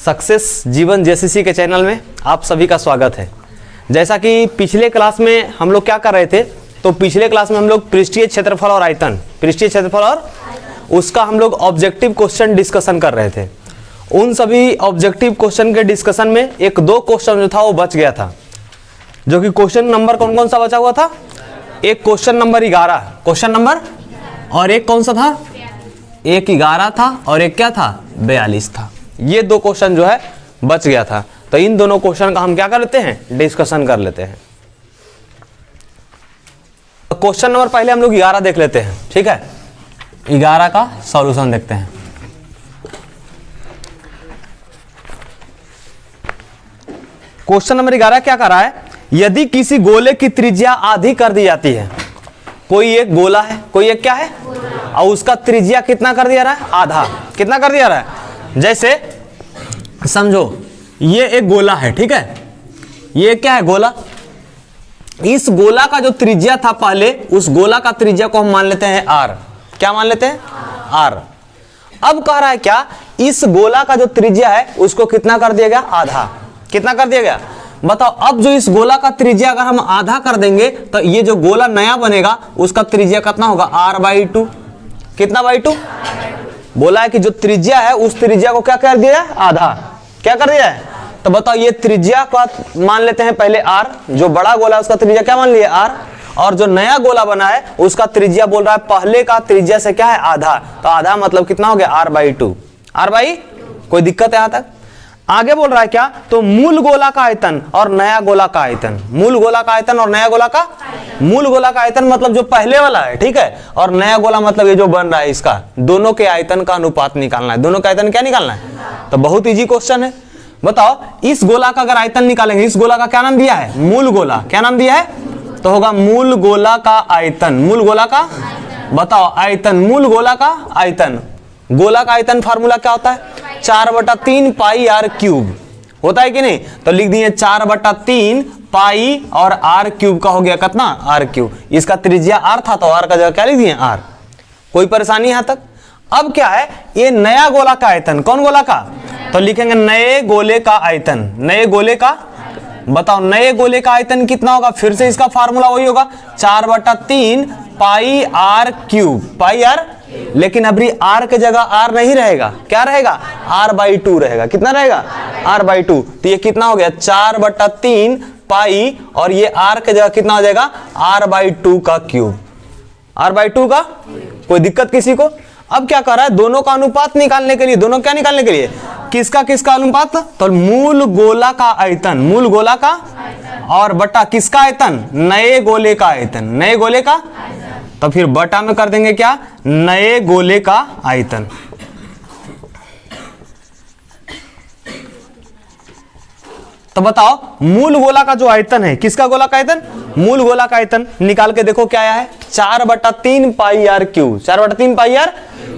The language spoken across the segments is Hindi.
सक्सेस जीवन जेसीसी के चैनल में आप सभी का स्वागत है। जैसा कि पिछले क्लास में हम लोग क्या कर रहे थे, तो पिछले क्लास में हम लोग पृष्ठीय क्षेत्रफल और आयतन, पृष्ठीय क्षेत्रफल और उसका हम लोग ऑब्जेक्टिव क्वेश्चन डिस्कशन कर रहे थे। उन सभी ऑब्जेक्टिव क्वेश्चन के डिस्कशन में एक दो क्वेश्चन जो था वो बच गया था, जो कि क्वेश्चन नंबर कौन कौन सा बचा हुआ था। एक क्वेश्चन नंबर 11, क्वेश्चन नंबर, और एक कौन सा था, एक 11 था और एक क्या था, 42 था। ये दो क्वेश्चन जो है बच गया था, तो इन दोनों क्वेश्चन का हम क्या कर लेते हैं, डिस्कशन कर लेते हैं। क्वेश्चन नंबर पहले हम लोग 11 देख लेते हैं, ठीक है। 11 का सॉल्यूशन देखते हैं। क्वेश्चन नंबर 11 क्या कर रहा है, यदि किसी गोले की त्रिज्या आधी कर दी जाती है, कोई एक गोला है, कोई एक क्या है, और उसका त्रिज्या कितना कर दिया रहा है, आधा। कितना कर दिया रहा है, जैसे समझो ये एक गोला है, ठीक है, ये क्या है, गोला। इस गोला का जो त्रिज्या था पहले, उस गोला का त्रिज्या को हम मान लेते हैं आर। क्या मान लेते हैं, आर। अब कह रहा है क्या, इस गोला का जो त्रिज्या है उसको कितना कर दिया गया, आधा। कितना कर दिया गया, बताओ। अब जो इस गोला का त्रिज्या अगर हम आधा कर देंगे तो ये जो गोला नया बनेगा उसका त्रिज्या कितना होगा, r/2। कितना बाई 2, बोला है कि जो त्रिज्या है उस त्रिज्या को क्या कर दिया है, आधा। क्या कर दिया है, तो बताओ ये त्रिज्या का मान लेते हैं पहले r। जो बड़ा गोला है उसका त्रिज्या क्या मान लिया, r। और जो नया गोला बना है उसका त्रिज्या बोल रहा है पहले का त्रिज्या से क्या है, आधा। तो आधा मतलब कितना हो गया, r/2। कोई दिक्कत है यहां तक। आगे बोल रहा है क्या, तो मूल गोला का आयतन और नया गोला का आयतन। मूल गोला का आयतन और नया गोला का, मूल गोला का आयतन मतलब जो पहले वाला है, ठीक है, और नया गोला मतलब ये जो बन रहा है, इसका दोनों के आयतन का अनुपात निकालना है। दोनों का आयतन क्या निकालना है, तो बहुत इजी क्वेश्चन है। बताओ इस गोला का अगर आयतन निकालेंगे, इस गोला का क्या नाम दिया है, मूल गोला। क्या नाम दिया है, तो होगा मूल गोला का आयतन। मूल गोला का, बताओ आयतन, मूल गोला का आयतन। गोला का आयतन फार्मूला क्या होता है, 4/3 पाई r क्यूब होता है कि नहीं। तो लिख दिए 4/3 पाई और r क्यूब का हो गया कितना, r क्यूब। इसका त्रिज्या r था तो r का जगह क्या लिख दिए, r। कोई परेशानी यहां तक। अब क्या है, ये नया गोला का आयतन। कौन गोला का, तो लिखेंगे नए गोले का आयतन। नए गोले का, बताओ नए गोले का आयतन कितना होगा, फिर से इसका फार्मूला वही होगा 4/3 पाई r क्यूब, पाई r। लेकिन अभी r के जगह r नहीं रहेगा, क्या रहेगा, r/2 रहेगा। कितना रहेगा, r/2। तो ये कितना हो गया, 4/3 पाई और ये r के जगह कितना हो जाएगा, r/2 का क्यूब। r/2 का, कोई दिक्कत किसी को। अब क्या कर रहा है, दोनों का अनुपात निकालने के लिए, दोनों क्या निकालने के लिए, किसका किसका अनुपात, तो मूल गोला का आयतन, मूल गोला का, और बटा किसका आयतन, नए गोले का आयतन। नए गोले का, तो फिर बटा में कर देंगे क्या, नए गोले का आयतन। तो बताओ मूल गोला का जो आयतन है, किसका गोला का आयतन, मूल गोला का आयतन निकाल के देखो क्या आया है, 4/3 पाई r क्यूब। 4/3 पाई r,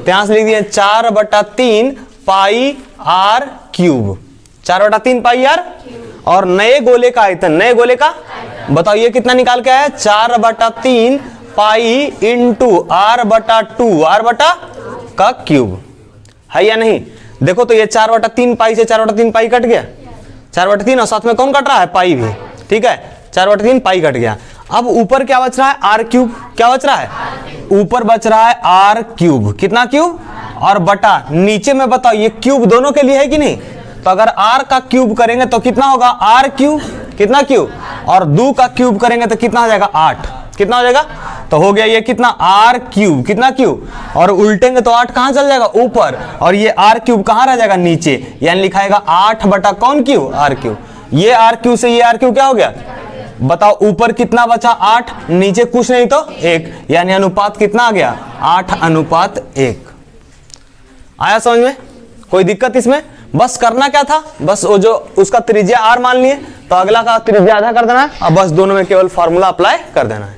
यहां से लिख दिए 4/3 पाई r क्यूब। 4/3 पाई r और नए गोले का आयतन, नए गोले का, बताओ ये कितना निकाल के आया, 4/3 पाई इंटू r/2, r/ का क्यूब है या नहीं। देखो तो ये 4/3 पाई से 4/3 पाई कट गया, 4/3 और साथ में कौन कट रहा है, पाई भी, ठीक है, 4/3 पाई कट गया। अब ऊपर क्या बच रहा है, r क्यूब। क्या बच रहा है, ऊपर बच रहा है r क्यूब। कितना क्यूब, और बटा नीचे में, बताओ ये क्यूब दोनों के लिए है कि नहीं। तो अगर r का क्यूब करेंगे तो कितना होगा, r क्यूब। कितना क्यूब, और 2 का क्यूब करेंगे तो कितना हो जाएगा, 8। कितना हो जाएगा, तो हो गया ये कितना, r क्यूब। कितना क्यूब, और उल्टेंगे तो 8 कहां चल जाएगा, ऊपर, और ये r क्यूब कहां रह जाएगा, नीचे। यानी लिखाएगा 8 बटा कौन क्यूब, r क्यूब। ये r क्यूब से ये r क्यूब क्या हो गया, बताओ ऊपर कितना बचा, 8, नीचे कुछ नहीं तो 1, यानी अनुपात कितना आ गया, 8/1। आया समझ में, कोई दिक्कत इसमें। बस करना क्या था, बस वो जो उसका त्रिज्या r मान लिए, तो अगला का त्रिज्या आधा कर देना है, और बस दोनों में केवल फार्मूला अप्लाई कर देना है,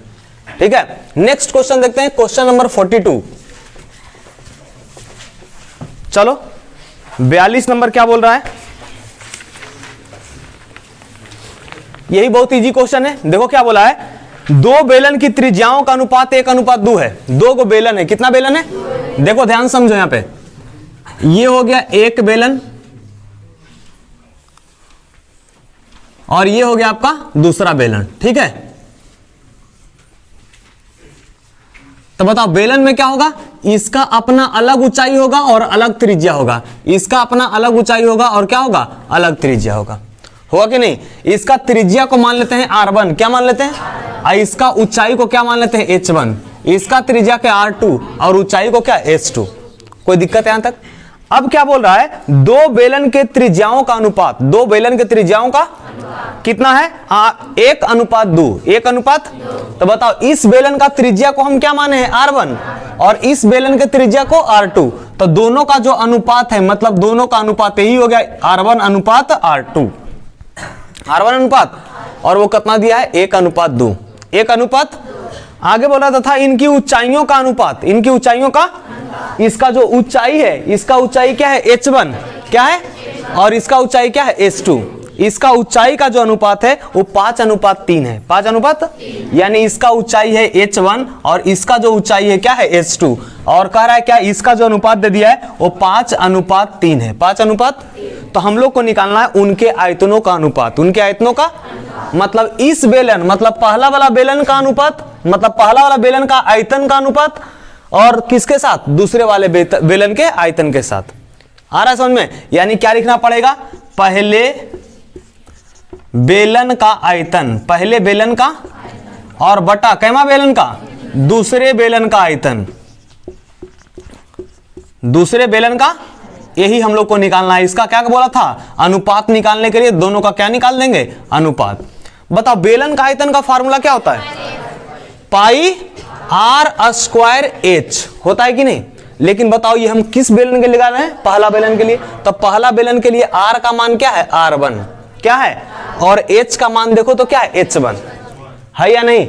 ठीक है। नेक्स्ट क्वेश्चन देखते हैं, क्वेश्चन नंबर 42। चलो 42 नंबर क्या बोल रहा है, यही बहुत इजी क्वेश्चन है। देखो क्या बोला है, दो बेलन की त्रिज्याओं का अनुपात 1/2 है। 2 को बेलन है, कितना बेलन है, देखो ध्यान समझो यहां पे, ये हो गया एक बेलन, और ये हो गया आपका दूसरा बेलन, ठीक है। तो बताओ बेलन में क्या होगा, इसका अपना अलग ऊंचाई होगा और अलग त्रिज्या होगा, इसका अपना अलग ऊंचाई होगा और क्या होगा, अलग त्रिज्या होगा कि नहीं। इसका त्रिज्या को मान लेते हैं R1, क्या मान लेते हैं, और इसका ऊंचाई को क्या मान लेते हैं H1, इसका त्रिज्या क्या R2 और ऊंचाई को क्या H2। कोई दिक्कत है यहां तक। अब क्या बोल रहा है, दो बेलन के त्रिज्याओं का अनुपात, दो बेलन के त्रिज्याओं का कितना है, 1:2, 1:2। तो बताओ इस बेलन का त्रिज्या को हम क्या माने हैं, R1, और इस बेलन के त्रिज्या को R2। तो दोनों का जो अनुपात है, मतलब दोनों का अनुपात यही हो गया R1 अनुपात R2, R1 अनुपात, और वो कितना दिया है, 1:2, 1:। आगे बोला तथा इनकी ऊंचाइयों का अनुपात, इनकी ऊंचाइयों का, इसका जो ऊंचाई है, इसका ऊंचाई क्या है H1, क्या है, और इसका ऊंचाई क्या है H2। इसका ऊंचाई का जो अनुपात है वो 5:3 है, 5:, यानी इसका ऊंचाई है H1 और इसका जो ऊंचाई है क्या है H2, और कह रहा है क्या, इसका जो अनुपात दे दिया है वो 5:3 है, 5:। तो हम लोग को निकालना है उनके आयतनों का अनुपात, उनके आयतनों का, मतलब इस बेलन, मतलब पहला वाला बेलन का अनुपात, मतलब पहला वाला बेलन का आयतन का अनुपात, और किसके साथ, दूसरे वाले बेलन के आयतन के साथ। आ रहा है समझ में। यानी क्या लिखना पड़ेगा, पहले बेलन का आयतन, पहले बेलन का, और बटा कैमा बेलन का, दूसरे बेलन का आयतन, दूसरे बेलन का, यही हम लोग को निकालना है। इसका क्या बोला था, अनुपात निकालने के लिए दोनों का क्या निकाल देंगे, अनुपात। बताओ बेलन का आयतन का फार्मूला क्या होता है, पाई R² H होता है कि नहीं। लेकिन बताओ ये हम किस बेलन के लिए लगा रहे हैं, पहला बेलन के लिए। तो पहला बेलन के लिए R का मान क्या है, R1, क्या है, और H का मान देखो तो क्या है, H1 है या नहीं।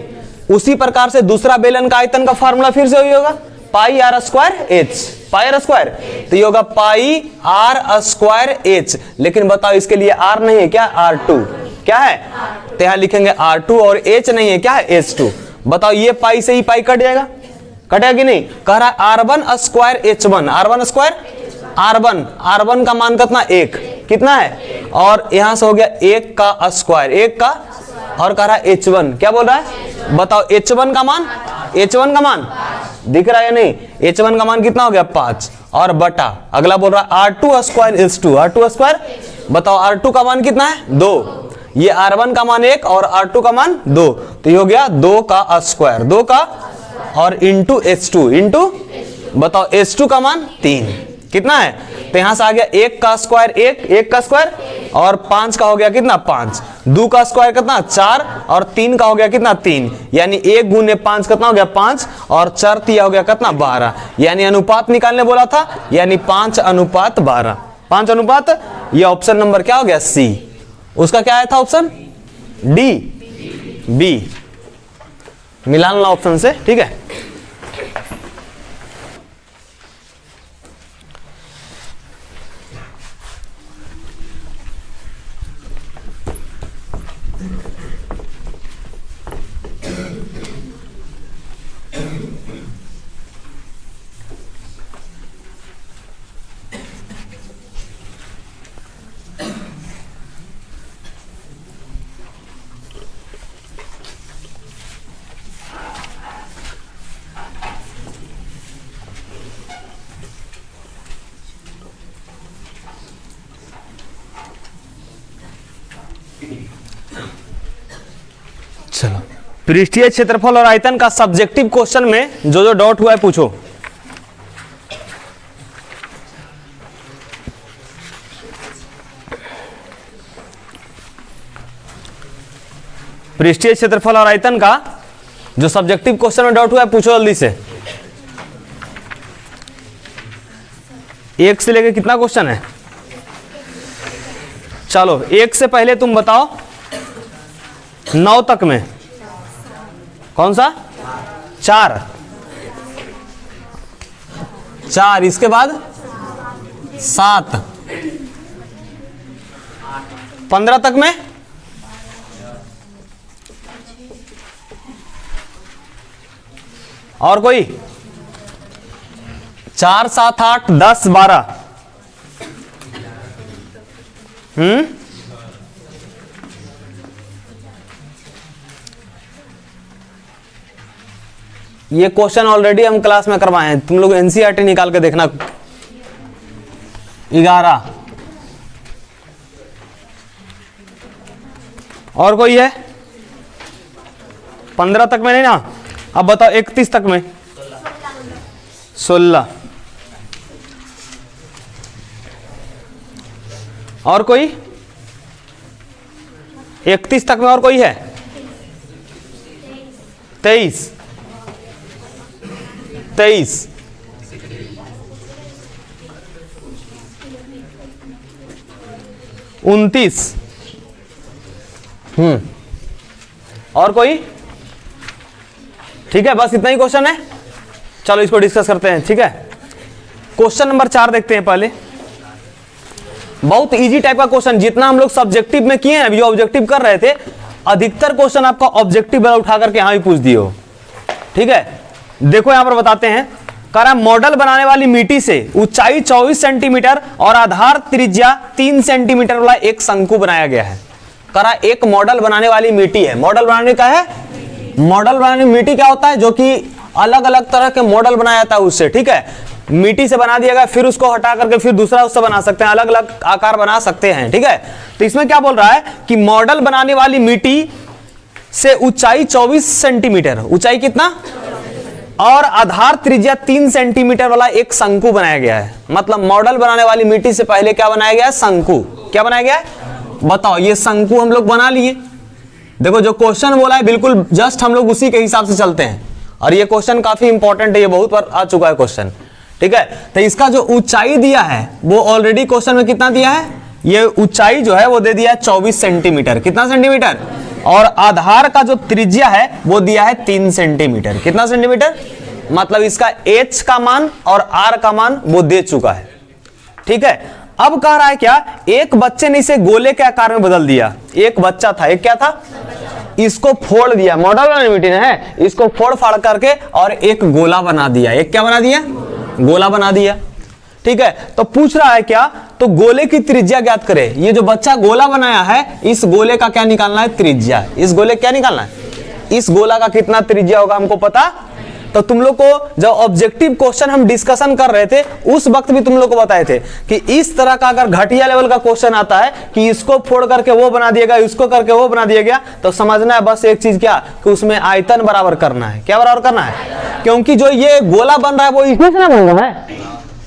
उसी प्रकार से दूसरा बेलन का आयतन का फार्मूला फिर से वही होगा, पाई R² H, पाई R², तो ये होगा पाई R² H। लेकिन बताओ इसके लिए R नहीं है, क्या R2, क्या है, तो यहां लिखेंगे R2, और H नहीं है, क्या है H2। बताओ ये पाई से ही पाई कट जाएगा, कटेगा कि नहीं। कह रहा है R1² H1, R1², R1 का मान कितना, 1, कितना है, और यहां से हो गया 1 का स्क्वायर, 1 का, और कह रहा है H1, क्या बोल रहा है, बताओ H1 का मान, H1 का मान दिख रहा है या नहीं, H1 का मान कितना हो गया, 5, और बटा अगला बोल रहा है R2² H2, R2², बताओ R2 का मान कितना है, 2, ये R1 का मान 1 और R2 का मान 2, तो ये हो गया 2 का स्क्वायर, 2 का, और इंटू H2, इंटू बताओ H2 का मान 3, कितना है, तो यहां से आ गया 1 का स्क्वायर, 1 का स्क्वायर, और 5 का हो गया कितना, 5, 2 का स्क्वायर कितना, 4, और 3 का हो गया कितना, 3, यानी 1 गुने 5 कितना हो गया, 5, और 4 तिया हो गया कितना, 12, यानी अनुपात निकालने बोला था, यानी 5:12, 5:, ये ऑप्शन नंबर क्या हो गया, सी। उसका क्या आया था ऑप्शन डी, बी, मिलाना ऑप्शन से, ठीक है। चलो, पृष्ठीय क्षेत्रफल और आयतन का सब्जेक्टिव क्वेश्चन में जो जो डाउट हुआ है पूछो। पृष्ठीय क्षेत्रफल और आयतन का जो सब्जेक्टिव क्वेश्चन में डाउट हुआ है पूछो जल्दी से। 1 से लेके कितना क्वेश्चन है, चलो 1 से पहले तुम बताओ 9 तक में कौन सा, 4, इसके बाद 7, 15 तक में, और कोई, 4, 7, 8, 10, 12, ये क्वेश्चन ऑलरेडी हम क्लास में करवाए हैं, तुम लोग एनसीईआरटी निकाल के देखना। 11 और कोई है? 15 तक में नहीं ना, अब बताओ 31 तक में। 16 और कोई? 31 तक में और कोई है? 23 29 और कोई? ठीक है, बस इतना ही क्वेश्चन है। चलो इसको डिस्कस करते हैं, ठीक है। क्वेश्चन नंबर 4 देखते हैं पहले। बहुत इजी टाइप का क्वेश्चन, जितना हम लोग सब्जेक्टिव में किए हैं, अभी जो ऑब्जेक्टिव कर रहे थे, अधिकतर क्वेश्चन आपका ऑब्जेक्टिव वाला उठा करके यहां भी पूछ दिए हो, ठीक है। देखो यहां पर बताते हैं, करा मॉडल बनाने वाली मिट्टी से ऊंचाई 24 सेंटीमीटर और आधार त्रिज्या 3 सेंटीमीटर वाला एक शंकु बनाया गया है। करा एक मॉडल बनाने वाली मिट्टी है। मॉडल बनाने का है, मॉडल बनाने मिट्टी क्या होता है? जो कि अलग अलग तरह के मॉडल बनाया जाता है उससे, ठीक है। मिट्टी से बना दिया गया, फिर उसको हटा करके फिर दूसरा उससे बना सकते हैं, अलग अलग आकार बना सकते हैं, ठीक है। तो इसमें क्या बोल रहा है कि मॉडल बनाने वाली मिट्टी से ऊंचाई 24 सेंटीमीटर, ऊंचाई कितना, और आधार त्रिज्या 3 सेंटीमीटर वाला एक शंकु बनाया गया है। मतलब मॉडल बनाने वाली मिट्टी से पहले क्या बनाया गया है? शंकु। क्या बनाया गया है? बताओ। ये शंकु हम लोग बना लिए। देखो जो क्वेश्चन बोला है बिल्कुल जस्ट हम लोग उसी के हिसाब से चलते हैं, और ये क्वेश्चन काफी इंपॉर्टेंट है, ये बहुत बार आ चुका है क्वेश्चन, ठीक है। तो इसका जो ऊंचाई दिया है वो ऑलरेडी क्वेश्चन में कितना दिया है? ये ऊंचाई जो है वो दे दिया है 24 सेंटीमीटर। कितना सेंटीमीटर? और आधार का जो त्रिज्या है वो दिया है 3 सेंटीमीटर। कितना सेंटीमीटर? मतलब इसका h का मान और r का मान वो दे चुका है, ठीक है। अब कह रहा है क्या? एक बच्चे ने इसे गोले के आकार में बदल दिया। एक बच्चा था, एक क्या था? इसको फोड़ दिया, मॉडल वाली मिट्टी ने है, इसको फोड़ फाड़ करके और एक गोला बना दिया। एक क्या बना दिया? गोला बना दिया, ठीक है। तो पूछ रहा है क्या? तो गोले की त्रिज्या ज्ञात करे। ये जो बच्चा गोला बनाया है, इस गोले का क्या निकालना है? त्रिज्या। इस गोले क्या निकालना है? इस गोला का कितना त्रिज्या होगा हमको पता। तो तुम लोग को जब ऑब्जेक्टिव क्वेश्चन हम डिस्कशन कर रहे थे उस वक्त भी तुम लोग को बताए थे कि इस तरह का अगर घटिया लेवल का क्वेश्चन आता है कि इसको फोड़ करके वो बना दिया गया, इसको करके वो बना दिया गया, तो समझना है बस एक चीज क्या, कि उसमें आयतन बराबर करना है। क्या बराबर करना है? क्योंकि जो ये गोला बन रहा है वो इसमें से ना बन रहा है,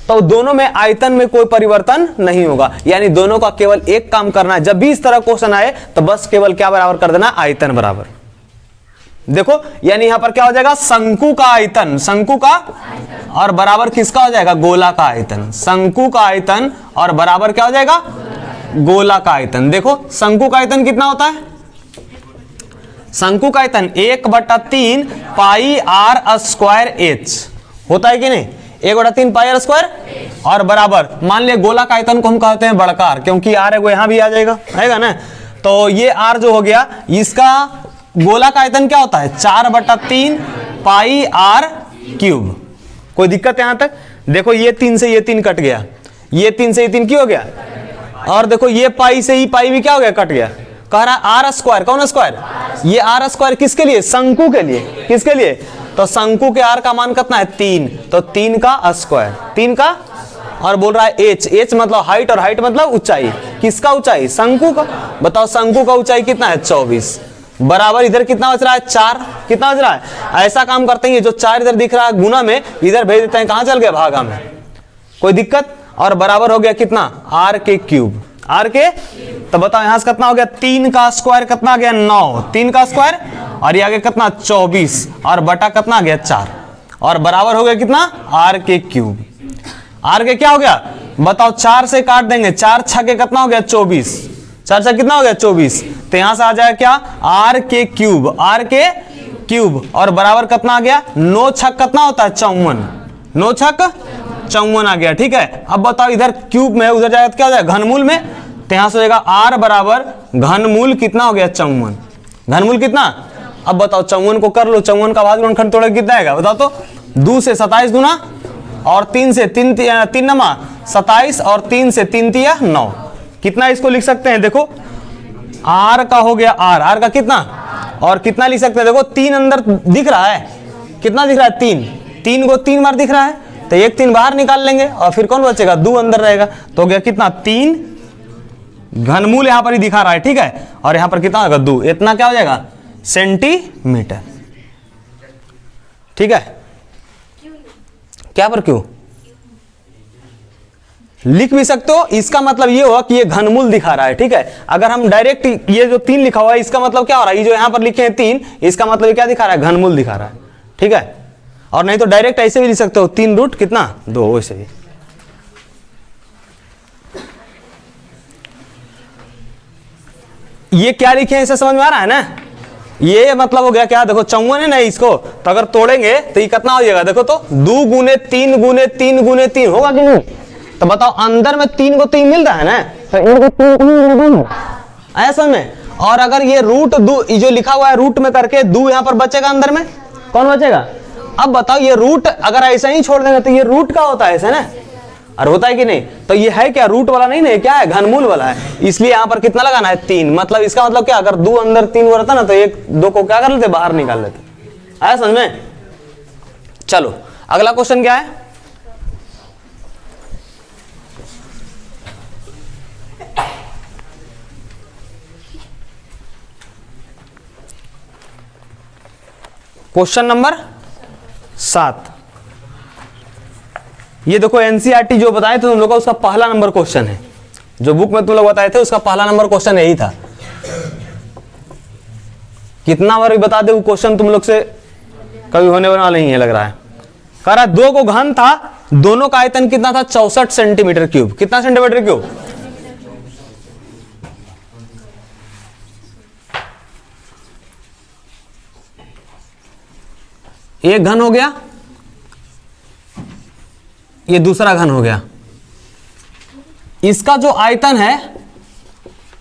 तो दोनों में आयतन में कोई परिवर्तन नहीं होगा। यानी दोनों का केवल एक काम करना है, जब भी इस तरह क्वेश्चन आए तो बस केवल क्या बराबर कर देना? आयतन बराबर। देखो यानी यहां पर क्या हो जाएगा? शंकु का आयतन, शंकु का, और बराबर किसका हो जाएगा? गोला का आयतन। शंकु का आयतन और बराबर क्या हो जाएगा? गोला का आयतन। देखो शंकु का आयतन कितना होता है? शंकु का आयतन 1/3 पाई r स्क्वायर h होता है कि नहीं? 1/3 पाई r स्क्वायर, और बराबर मान लिया गोला का आयतन को हम कहते हैं बड़कार, क्योंकि r है वो यहां भी आ जाएगा, आएगा ना। तो ये r जो हो गया, इसका गोला का आयतन क्या होता है? 4/3 पाई r क्यूब। कोई दिक्कत यहां तक? देखो ये 3 से ये 3 कट गया, ये 3 से ये 3 क्यों हो गया, और देखो ये पाई से ही पाई भी क्या हो गया? कट गया। कह रहा है आर स्क्वायर, कौन स्क्वायर? ये आर स्क्वायर किसके लिए? शंकु के लिए। किसके लिए? तो शंकु के आर का मान कितना है? 3, तो 3 का स्क्वायर, 3 का, और बोल रहा है h मतलब हाइट, और हाइट मतलब ऊंचाई। किसका ऊंचाई? शंकु का। बताओ शंकु का ऊंचाई कितना है? 24, बराबर इधर कितना बच रहा है? 4। कितना बच रहा है? ऐसा काम करते हैं, जो 4 इधर दिख रहा है गुना में, इधर भेज देते हैं, कहां चल गया? भागा में। कोई दिक्कत? और बराबर हो गया कितना? r के क्यूब। r के, तो बताओ यहां से कितना हो गया? 3 का स्क्वायर कितना आ गया? 9, 3 का स्क्वायर, और ये आगे कितना? 24, और बटा कितना आ गया? 4, और बराबर हो गया कितना? r के क्यूब। r के क्या हो गया? बताओ 4 से काट देंगे, 4 छके कितना हो गया? 24, 4 छके कितना हो गया? 24। तो यहां से आ जाएगा क्या? r के क्यूब, r के क्यूब, और बराबर कितना आ गया? 9 छक कितना होता है? 54, 9 छक 54 आ गया, ठीक है। अब बताओ इधर क्यूब में, उधर जाएगा तो क्या हो जाएगा? घनमूल में, तो यहां से हो जाएगा r बराबर घनमूल कितना हो गया? 54। घनमूल कितना? अब बताओ 54 को कर लो, 54 का भाग गुणनखंड तोड़े कितना आएगा? बताओ तो। 2 से 27 दूना, और 3 से 3 नमा 27, और 3 से 3 तिया 9। कितना इसको लिख सकते हैं? देखो r का हो गया r का कितना, और कितना लिख सकते हैं? देखो 3 अंदर दिख रहा है, कितना दिख रहा है 3, 3 को 3 बार दिख रहा है, तो एक 3 बाहर निकाल लेंगे और फिर कौन बचेगा, 2 अंदर रहेगा, तो हो गया कितना 3, घनमूल यहां पर ही दिखा रहा है, ठीक है, और यहां पर कितना होगा 2, इतना क्या हो जाएगा सेंटीमीटर, ठीक है। क्या पर क्यों लिख भी सकते हो, इसका मतलब ये हुआ कि ये घनमूल दिखा रहा है, ठीक है। अगर हम डायरेक्ट ये जो 3 लिखा हुआ है इसका मतलब क्या हो रहा है, ये जो यहां पर लिखे हैं 3, इसका मतलब क्या दिखा रहा है, घनमूल दिखा रहा है, ठीक है। और नहीं तो डायरेक्ट ऐसे भी लिख सकते हो 3 रूट कितना 2, वैसे भी। ये क्या लिखे हैं इसे समझ में आ रहा है ना, ये मतलब हो गया क्या, देखो 54 है ना, इसको तो अगर तोड़ेंगे तो ये कितना हो जाएगा, देखो तो 2 गुने 3 गुने 3 गुने 3 होगा कि नहीं, तो बताओ अंदर में 3 को 3 मिल रहा है ना, तो ऐसा में। और अगर ये रूट 2 जो लिखा हुआ है रूट में करके 2 यहां पर बचेगा, अंदर में कौन बचेगा। अब बताओ ये रूट अगर ऐसा ही छोड़ देंगे तो ये रूट का होता है ऐसे ना, और होता है कि नहीं, तो ये है क्या रूट वाला नहीं ना, क्या है घनमूल वाला है, इसलिए यहां पर कितना लगाना है 3, मतलब इसका मतलब क्या, अगर 2 अंदर 3 रहता ना तो 1 2 को क्या कर लेते, बाहर निकाल लेते। आया समझ में। चलो अगला क्वेश्चन क्या है, क्वेश्चन नंबर 7। ये देखो एनसीईआरटी जो बताए थे तुम लोग का, उसका पहला नंबर क्वेश्चन है, जो बुक में तुम लोग बताए थे उसका पहला नंबर क्वेश्चन यही था। कितना बार भी बता दे वो क्वेश्चन तुम लोग से कभी होने वाला नहीं है लग रहा है। कह रहा है 2 को घन था, दोनों का आयतन कितना था 64 सेंटीमीटर क्यूब, कितना सेंटीमीटर क्यूब, एक घन हो गया, ये दूसरा घन हो गया, इसका जो आयतन है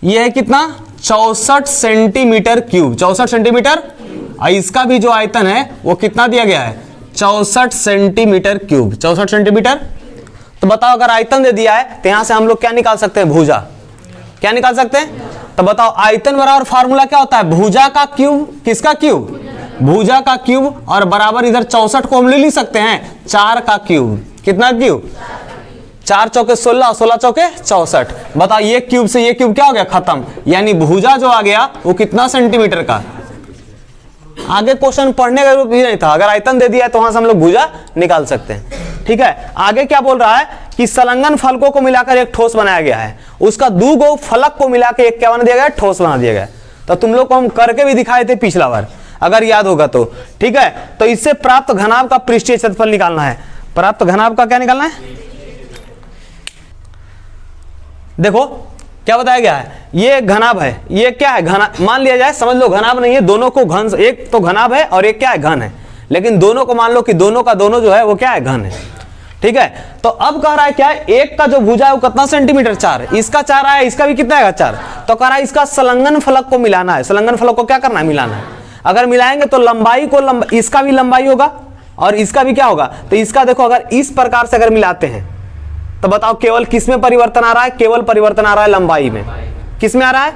ये है कितना 64 सेंटीमीटर क्यूब, 64 सेंटीमीटर, और इसका भी जो आयतन है वो कितना दिया गया है 64 सेंटीमीटर क्यूब, 64 सेंटीमीटर। तो बताओ अगर आयतन दे दिया है तो यहां से हम लोग क्या निकाल सकते हैं, भुजा, क्या निकाल सकते हैं, तो बताओ आयतन बराबर फार्मूला क्या होता है, भुजा का क्यूब, किसका क्यूब, भुजा का क्यूब, और बराबर इधर 64 को हम ले ली सकते हैं 4 का क्यूब, कितना क्यूब 4 चौके 16, 16 चौके 64। बताओ ये क्यूब से ये क्यूब क्या हो गया खत्म, यानी भुजा जो आ गया वो कितना सेंटीमीटर का। आगे क्वेश्चन पढ़ने का भी नहीं था, अगर आयतन दे दिया है तो वहां से हम लोग भुजा निकाल सकते हैं, ठीक है। आगे क्या बोल रहा है कि संलग्न फलकों को मिलाकर एक ठोस बनाया गया है, उसका 2 गो फलक को मिलाकर एक क्या बना दिया गया, ठोस बना दिया गया। तो तुम लोग को हम करके भी दिखाए थे पिछला बार, अगर याद होगा तो, ठीक है। तो इससे प्राप्त घनाभ का पृष्ठीय क्षेत्रफल निकालना है, प्राप्त घनाभ का क्या निकालना है, देखो क्या बताया गया है, ये घनाभ है, ये क्या है घना, मान लिया जाए, समझ लो घनाभ नहीं है, दोनों को घन, एक तो घनाभ है और एक क्या है घन है, लेकिन दोनों को मान लो कि दोनों का दोनों जो है वो क्या है घन है, ठीक है। तो अब कह रहा है क्या है, एक का जो भुजा है वो कितना सेंटीमीटर 4, इसका 4 आया, इसका भी कितना आएगा 4। तो कह रहा है इसका संलग्न फलक को मिलाना है, संलग्न फलक को क्या करना है, मिलाना है। अगर मिलाएंगे तो लंबाई को इसका भी लंबाई होगा और इसका भी क्या होगा, तो इसका देखो अगर इस प्रकार से अगर मिलाते हैं तो बताओ केवल किस में परिवर्तन आ रहा है, केवल परिवर्तन आ रहा है लंबाई में, किस में आ रहा है,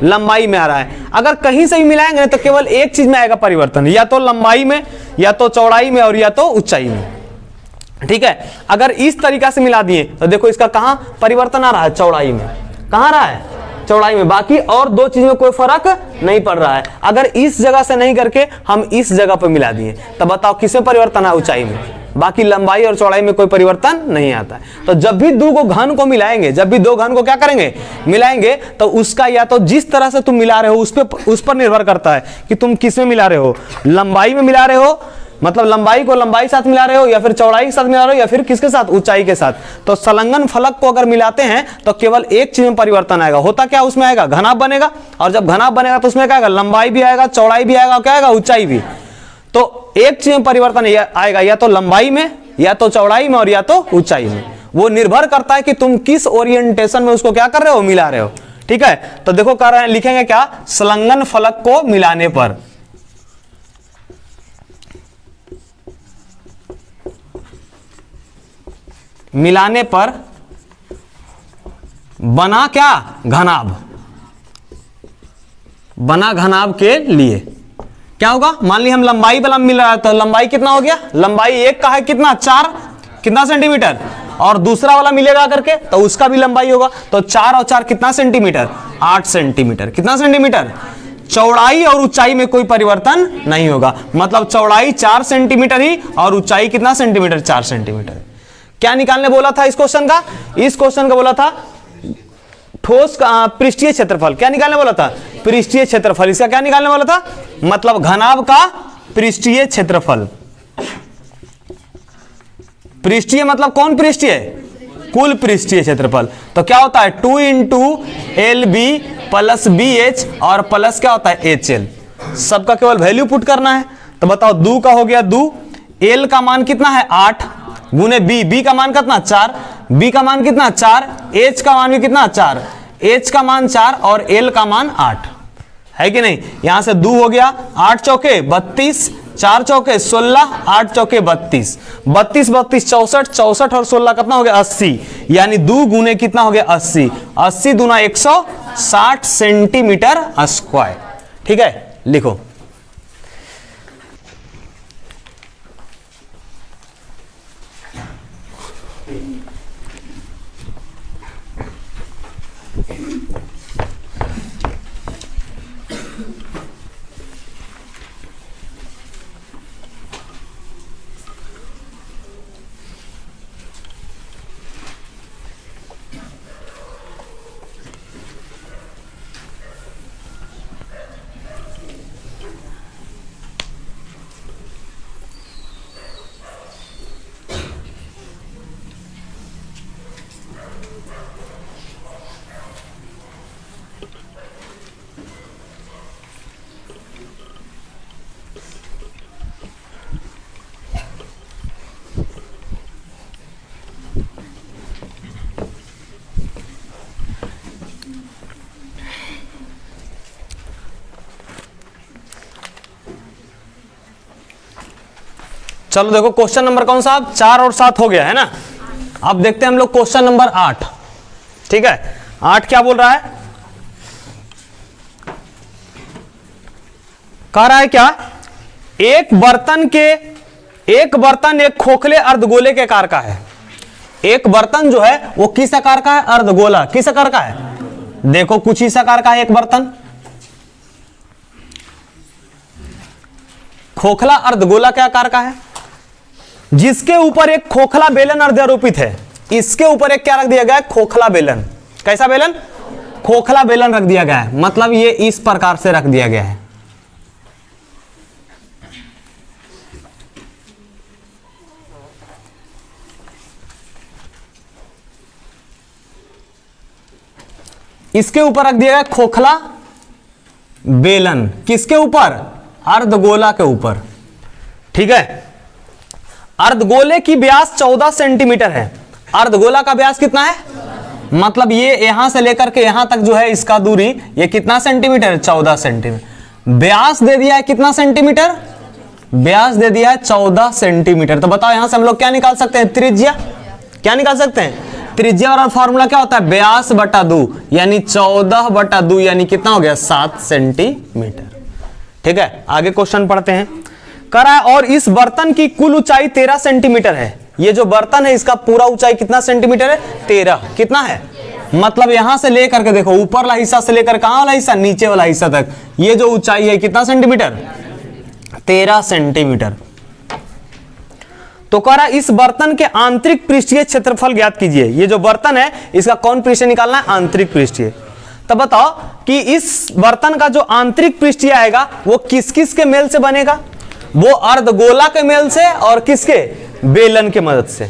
लंबाई में आ रहा है। अगर कहीं से भी मिलाएंगे तो केवल एक चीज में आएगा परिवर्तन, या तो लंबाई में, या तो चौड़ाई में, और या तो ऊंचाई में, ठीक है। अगर इस तरीका से मिला दिए तो देखो इसका कहां परिवर्तन आ रहा है, चौड़ाई में, कहां आ रहा है, चौड़ाई में, बाकी और 2 चीज में कोई फर्क नहीं पड़ रहा है। अगर इस जगह से नहीं करके हम इस जगह पर मिला दिए तो बताओ किसमें परिवर्तन है, ऊंचाई में, बाकी लंबाई और चौड़ाई में कोई परिवर्तन नहीं आता है। तो जब भी 2 को घन को मिलाएंगे, जब भी 2 घन को क्या करेंगे, मिलाएंगे, तो उसका या तो जिस तरह से तुम मिला रहे हो उस पर निर्भर करता है कि तुम किस में मिला रहे हो, लंबाई में मिला रहे हो, मतलब लंबाई को लंबाई साथ मिला रहे हो, या फिर चौड़ाई के साथ मिला रहे हो, या फिर किसके साथ, ऊंचाई के साथ। तो संलग्न फलक को अगर मिलाते हैं तो केवल एक चीज में परिवर्तन आएगा, होता क्या उसमें आएगा, घनाभ बनेगा, और जब घनाभ बनेगा तो उसमें क्या आएगा, लंबाई भी आएगा, चौड़ाई भी आएगा, क्या आएगा, ऊंचाई भी। तो एक चीज में परिवर्तन आएगा, या तो लंबाई में, या तो चौड़ाई में, और या तो ऊंचाई में। वो निर्भर करता है कि तुम किस ओरिएंटेशन में उसको क्या कर रहे हो, मिला रहे हो, ठीक है। तो देखो कर रहे हैं, लिखेंगे क्या, संलग्न फलक को मिलाने पर, मिलाने पर बना क्या, घनाभ, बना घनाभ के लिए, क्या होगा, मान ली हम लंबाई वाला मिल रहा है तो लंबाई कितना हो गया, लंबाई एक का है कितना 4 कितना सेंटीमीटर, और दूसरा वाला मिलेगा करके तो उसका भी लंबाई होगा, तो 4 और 4 कितना सेंटीमीटर, 8 सेंटीमीटर। कितना सेंटीमीटर, चौड़ाई और ऊंचाई में कोई परिवर्तन नहीं होगा, मतलब चौड़ाई 4 सेंटीमीटर ही और ऊंचाई कितना सेंटीमीटर, 4 सेंटीमीटर। क्या निकालने बोला था इस क्वेश्चन का, इस क्वेश्चन का बोला था ठोस पृष्ठीय क्षेत्रफल। क्या निकालने बोला था, पृष्ठीय क्षेत्रफल। इसका क्या निकालने वाला था, मतलब घनाभ का पृष्ठीय क्षेत्रफल। पृष्ठीय मतलब कौन पृष्ठीय, कुल पृष्ठीय क्षेत्रफल। तो क्या होता है 2 into L B plus B H और प्लस क्या होता है एच एल। सबका केवल वैल्यू पुट करना है। तो बताओ 2 का हो गया 2, एल का मान कितना है 8 गुने बी, बी का मान कितना 4, बी का मान कितना 4, एच का मान भी कितना 4, एच का मान 4 और एल का मान 8 है कि नहीं। यहां से 2 हो गया, 8 चौके 32, 4 चौके 16, 8 चौके 32, 32 32 64, 64 और 16 कितना हो गया 80, यानी 2 गुने कितना हो गया 80, 80 दूना 160 सेंटीमीटर स्क्वायर। ठीक है, लिखो। चलो देखो क्वेश्चन नंबर कौन सा, 4 और 7 हो गया है ना। अब देखते हैं हम लोग क्वेश्चन नंबर 8। ठीक है, 8 क्या बोल रहा है, कह रहा है क्या, एक बर्तन एक खोखले अर्धगोले के आकार का है। एक बर्तन जो है वो किस आकार का है, अर्धगोला। किस आकार का है, देखो कुछ इस आकार का है एक बर्तन, खोखला अर्धगोला के आकार का है, जिसके ऊपर एक खोखला बेलन अध्यारोपित है। इसके ऊपर एक क्या रख दिया गया है, खोखला बेलन। कैसा बेलन, खोखला बेलन रख दिया गया है, मतलब ये इस प्रकार से रख दिया गया है। इसके ऊपर रख दिया गया खोखला बेलन, किसके ऊपर, अर्धगोला के ऊपर। ठीक है, अर्धगोले की व्यास 14 सेंटीमीटर है। अर्धगोला का व्यास कितना है, मतलब ये यहां से लेकर के यहां तक जो है इसका दूरी ये कितना सेंटीमीटर है, 14 सेंटीमीटर। व्यास दे दिया है कितना सेंटीमीटर, व्यास दे दिया है 14 सेंटीमीटर। तो बताओ यहां से हम लोग क्या निकाल सकते हैं, त्रिज्या। क्या निकाल सकते हैं, त्रिज्या वाला फॉर्मूला क्या होता है, व्यास बटा 2, यानी 14 बटा 2 यानी कितना हो गया 7 सेंटीमीटर। ठीक है, आगे क्वेश्चन पढ़ते हैं। कह रहा है और इस बर्तन की कुल ऊंचाई 13 सेंटीमीटर है। ये जो बर्तन है इसका पूरा ऊंचाई कितना सेंटीमीटर है, 13। कितना है, मतलब यहां से लेकर के देखो ऊपर वाला हिस्सा से लेकर कहां वाला हिस्सा, नीचे वाला हिस्सा तक, ये जो ऊंचाई है कितना सेंटीमीटर, 13 सेंटीमीटर। तो कह रहा है इस बर्तन के आंतरिक पृष्ठीय क्षेत्रफल ज्ञात कीजिए। ये जो बर्तन है इसका कौन पृष्ठ निकालना है, आंतरिक पृष्ठीय। तो बताओ कि इस बर्तन का जो आंतरिक पृष्ठीय आएगा वो किस किस के मेल से बनेगा, वो अर्धगोला के मेल से और किसके, बेलन के मदद से